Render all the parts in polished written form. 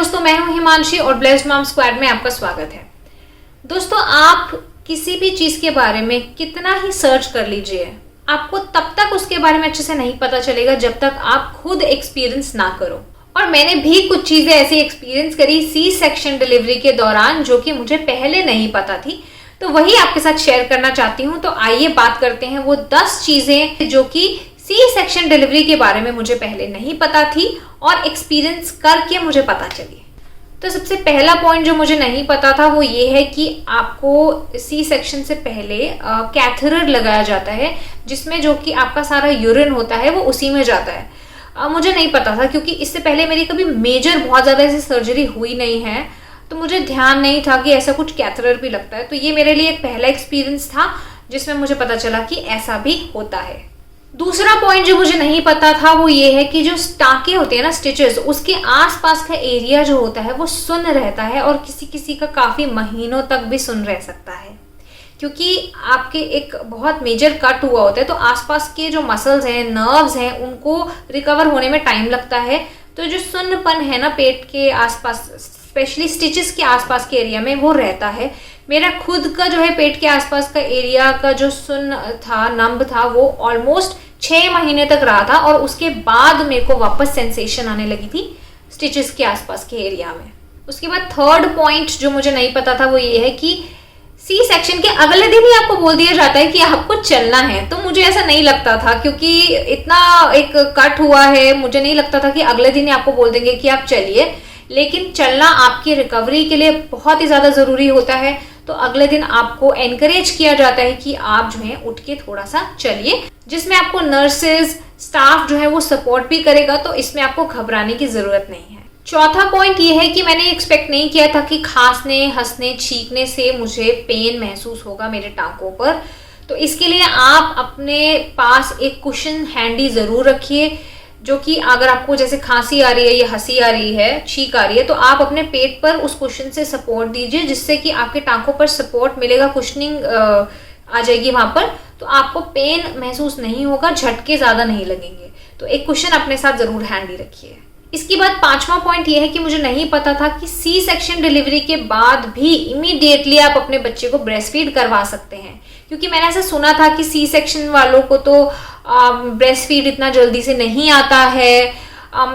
दोस्तों, मैं हूं हिमांशी और ब्लेस्ड मॉम स्क्वाड में आपका स्वागत है। दोस्तों, आप किसी भी चीज के बारे में कितना ही सर्च कर लीजिए, आपको तब तक उसके बारे में अच्छे से नहीं पता चलेगा जब तक आप खुद एक्सपीरियंस ना करो। और मैंने भी कुछ चीजें ऐसी एक्सपीरियंस करी सी सेक्शन डिलीवरी के दौरान जो कि मुझे पहले नहीं पता थी, तो वही आपके साथ शेयर करना चाहती हूँ। तो आइए बात करते हैं वो 10 चीजें जो कि सी सेक्शन डिलीवरी के बारे में मुझे पहले नहीं पता थी और एक्सपीरियंस करके मुझे पता चली। तो सबसे पहला पॉइंट जो मुझे नहीं पता था वो ये है कि आपको सी सेक्शन से पहले कैथेटर लगाया जाता है, जिसमें जो कि आपका सारा यूरिन होता है वो उसी में जाता है। मुझे नहीं पता था क्योंकि इससे पहले मेरी कभी मेजर बहुत ज़्यादा ऐसी सर्जरी हुई नहीं है, तो मुझे ध्यान नहीं था कि ऐसा कुछ कैथेटर भी लगता है। तो ये मेरे लिए एक पहला एक्सपीरियंस था जिसमें मुझे पता चला कि ऐसा भी होता है। दूसरा पॉइंट जो मुझे नहीं पता था वो ये है कि जो टाँके होते हैं ना, स्टिचेस, उसके आसपास का एरिया जो होता है वो सुन्न रहता है और किसी किसी का काफ़ी महीनों तक भी सुन्न रह सकता है, क्योंकि आपके एक बहुत मेजर कट हुआ होता है तो आसपास के जो मसल्स हैं, नर्व्स हैं, उनको रिकवर होने में टाइम लगता है। तो जो सुन्नपन है ना पेट के आसपास, स्पेशली स्टिचेस के आसपास के एरिया में, वो रहता है। मेरा खुद का जो है पेट के आसपास का एरिया का जो सुन्न था, नंब था, वो ऑलमोस्ट 6 महीने तक रहा था और उसके बाद मेरे को वापस सेंसेशन आने लगी थी स्टिचेस के आसपास के एरिया में। उसके बाद थर्ड पॉइंट जो मुझे नहीं पता था वो ये है कि सी सेक्शन के अगले दिन ही आपको बोल दिया जाता है कि आपको चलना है। तो मुझे ऐसा नहीं लगता था, क्योंकि इतना एक कट हुआ है, मुझे नहीं लगता था कि अगले दिन ही आपको बोल देंगे कि आप चलिए। लेकिन चलना आपकी रिकवरी के लिए बहुत ही ज़्यादा ज़रूरी होता है, तो अगले दिन आपको एनकरेज किया जाता है कि आप जो है उठ के थोड़ा सा चलिए, जिसमें आपको नर्सेज, स्टाफ जो है वो सपोर्ट भी करेगा। तो इसमें आपको घबराने की ज़रूरत नहीं है। चौथा पॉइंट ये है कि मैंने एक्सपेक्ट नहीं किया था कि खांसने, हंसने, छींकने से मुझे पेन महसूस होगा मेरे टाँकों पर। तो इसके लिए आप अपने पास एक कुशन हैंडी ज़रूर रखिए, जो कि अगर आपको जैसे खांसी आ रही है या हंसी आ रही है, छींक आ रही है, तो आप अपने पेट पर उस कुशन से सपोर्ट दीजिए, जिससे कि आपके टाँकों पर सपोर्ट मिलेगा, कुशनिंग आ जाएगी वहाँ पर, तो आपको पेन महसूस नहीं होगा, झटके ज़्यादा नहीं लगेंगे। तो एक कुशन अपने साथ ज़रूर हैंडी रखिए। इसके बाद पांचवा पॉइंट ये है कि मुझे नहीं पता था कि सी सेक्शन डिलीवरी के बाद भी इमीडिएटली आप अपने बच्चे को ब्रेस्ट फीड करवा सकते हैं, क्योंकि मैंने ऐसा सुना था कि सी सेक्शन वालों को तो ब्रेस्ट फीड इतना जल्दी से नहीं आता है।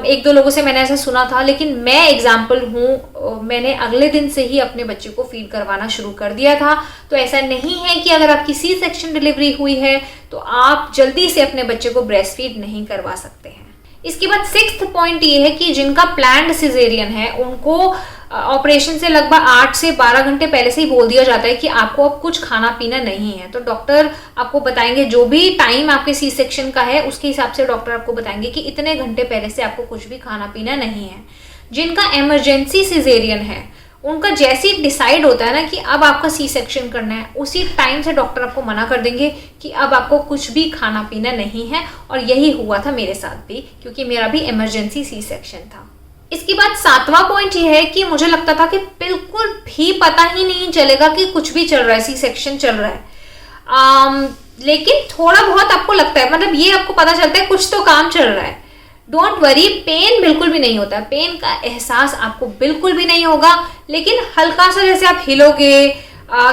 एक दो लोगों से मैंने ऐसा सुना था, लेकिन मैं एग्जाम्पल हूँ, मैंने अगले दिन से ही अपने बच्चे को फीड करवाना शुरू कर दिया था। तो ऐसा नहीं है कि अगर आपकी सी सेक्शन डिलीवरी हुई है तो आप जल्दी से अपने बच्चे को ब्रेस्ट फीड नहीं करवा सकते हैं। इसके बाद 6th पॉइंट ये है कि जिनका प्लान्ड सिजेरियन है उनको ऑपरेशन से लगभग 8 से 12 घंटे पहले से ही बोल दिया जाता है कि आपको अब कुछ खाना पीना नहीं है। तो डॉक्टर आपको बताएंगे, जो भी टाइम आपके सी सेक्शन का है उसके हिसाब से डॉक्टर आपको बताएंगे कि इतने घंटे पहले से आपको कुछ भी खाना पीना नहीं है। जिनका इमरजेंसी सिजेरियन है उनका जैसे ही डिसाइड होता है ना कि अब आपका सी सेक्शन करना है, उसी टाइम से डॉक्टर आपको मना कर देंगे कि अब आपको कुछ भी खाना पीना नहीं है। और यही हुआ था मेरे साथ भी, क्योंकि मेरा भी इमरजेंसी सी सेक्शन था। इसके बाद 7वां पॉइंट ये है कि मुझे लगता था कि बिल्कुल भी पता ही नहीं चलेगा कि कुछ भी चल रहा है, सी सेक्शन चल रहा है। लेकिन थोड़ा बहुत आपको लगता है, मतलब ये आपको पता चलता है कुछ तो काम चल रहा है। डोंट वरी, पेन बिल्कुल भी नहीं होता, पेन का एहसास आपको बिल्कुल भी नहीं होगा, लेकिन हल्का सा जैसे आप हिलोगे,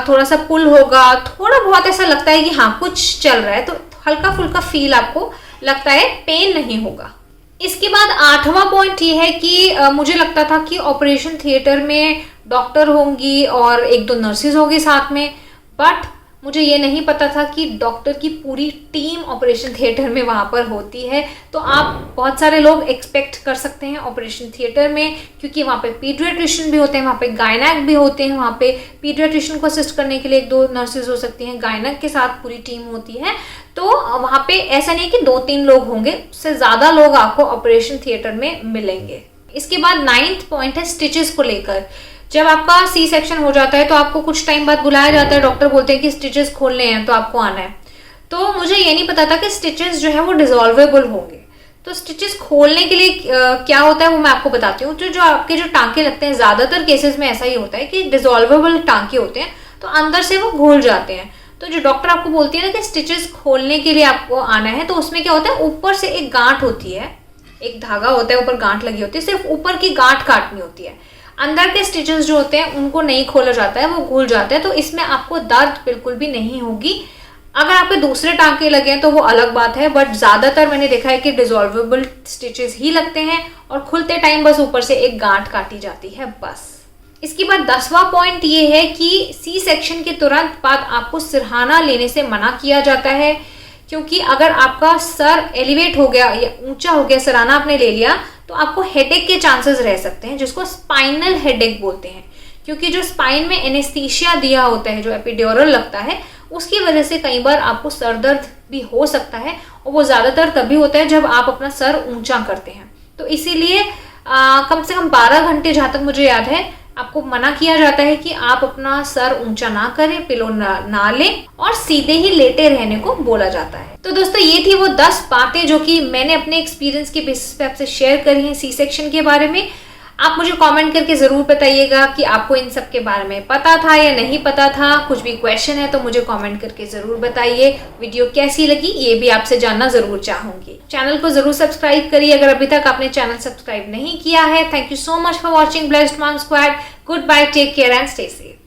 थोड़ा सा पुल होगा, थोड़ा बहुत ऐसा लगता है कि हाँ कुछ चल रहा है, तो हल्का फुल्का फील आपको लगता है, पेन नहीं होगा। इसके बाद 8वां पॉइंट ये है कि मुझे लगता था कि ऑपरेशन थिएटर में डॉक्टर होंगी और 1-2 नर्सेज होंगी साथ में, बट मुझे ये नहीं पता था कि डॉक्टर की पूरी टीम ऑपरेशन थिएटर में वहाँ पर होती है। तो आप बहुत सारे लोग एक्सपेक्ट कर सकते हैं ऑपरेशन थिएटर में, क्योंकि वहाँ पे पीडियाट्रिशियन भी होते हैं, वहाँ पे गायनेक भी होते हैं, वहाँ पे पीडियाट्रिशियन को असिस्ट करने के लिए 1-2 नर्सेज हो सकती हैं, गायनेक के साथ पूरी टीम होती है। तो वहाँ पे ऐसा नहीं कि 2-3 लोग होंगे, उससे ज़्यादा लोग आपको ऑपरेशन थिएटर में मिलेंगे। इसके बाद 9th पॉइंट है स्टिचेस को लेकर। जब आपका सी सेक्शन हो जाता है तो आपको कुछ टाइम बाद बुलाया जाता है, डॉक्टर बोलते हैं कि स्टिचेस खोलने हैं तो आपको आना है। तो मुझे ये नहीं पता था कि स्टिचेस जो है वो डिसॉल्वेबल होंगे। तो स्टिचेस खोलने के लिए क्या होता है वो मैं आपको बताती हूँ। तो जो आपके जो टाँके लगते हैं, ज़्यादातर केसेस में ऐसा ही होता है कि डिसॉल्वेबल टाँके होते हैं, तो अंदर से वो घुल जाते हैं। तो जो डॉक्टर आपको बोलती है ना कि स्टिचेस खोलने के लिए आपको आना है, तो उसमें क्या होता है, ऊपर से एक गांठ होती है, एक धागा होता है, ऊपर गांठ लगी होती है, सिर्फ ऊपर की गांठ काटनी होती है। अंदर के स्टिचेस जो होते हैं उनको नहीं खोला जाता है, वो घुल जाते हैं, तो इसमें आपको दर्द बिल्कुल भी नहीं होगी। अगर आपके दूसरे टांके लगे हैं तो वो अलग बात है, बट ज़्यादातर मैंने देखा है कि डिजॉल्वेबल स्टिचेस ही लगते हैं और खुलते टाइम बस ऊपर से एक गांठ काटी जाती है बस। इसके बाद 10वां पॉइंट ये है कि सी सेक्शन के तुरंत बाद आपको सिरहाना लेने से मना किया जाता है, क्योंकि अगर आपका सर एलिवेट हो गया या ऊंचा हो गया, सिरहाना आपने ले लिया, तो आपको हेडेक के चांसेस रह सकते हैं, जिसको स्पाइनल हेडेक बोलते हैं। क्योंकि जो स्पाइन में एनेस्थीसिया दिया होता है, जो एपिड्यूरल लगता है, उसकी वजह से कई बार आपको सर दर्द भी हो सकता है, और वो ज़्यादातर तभी होता है जब आप अपना सर ऊंचा करते हैं। तो इसीलिए कम से कम 12 घंटे, जहाँ तक मुझे याद है, आपको मना किया जाता है कि आप अपना सर ऊंचा ना करें, पिलो ना लें, और सीधे ही लेटे रहने को बोला जाता है। तो दोस्तों ये थी वो 10 बातें जो कि मैंने अपने एक्सपीरियंस के बेसिस पे आपसे शेयर करी हैं सी सेक्शन के बारे में। आप मुझे कमेंट करके ज़रूर बताइएगा कि आपको इन सब के बारे में पता था या नहीं पता था। कुछ भी क्वेश्चन है तो मुझे कमेंट करके ज़रूर बताइए। वीडियो कैसी लगी ये भी आपसे जानना ज़रूर चाहूँगी। चैनल को ज़रूर सब्सक्राइब करिए अगर अभी तक आपने चैनल सब्सक्राइब नहीं किया है। Thank you so much for watching blessed mom squad. Good bye, take care and stay safe.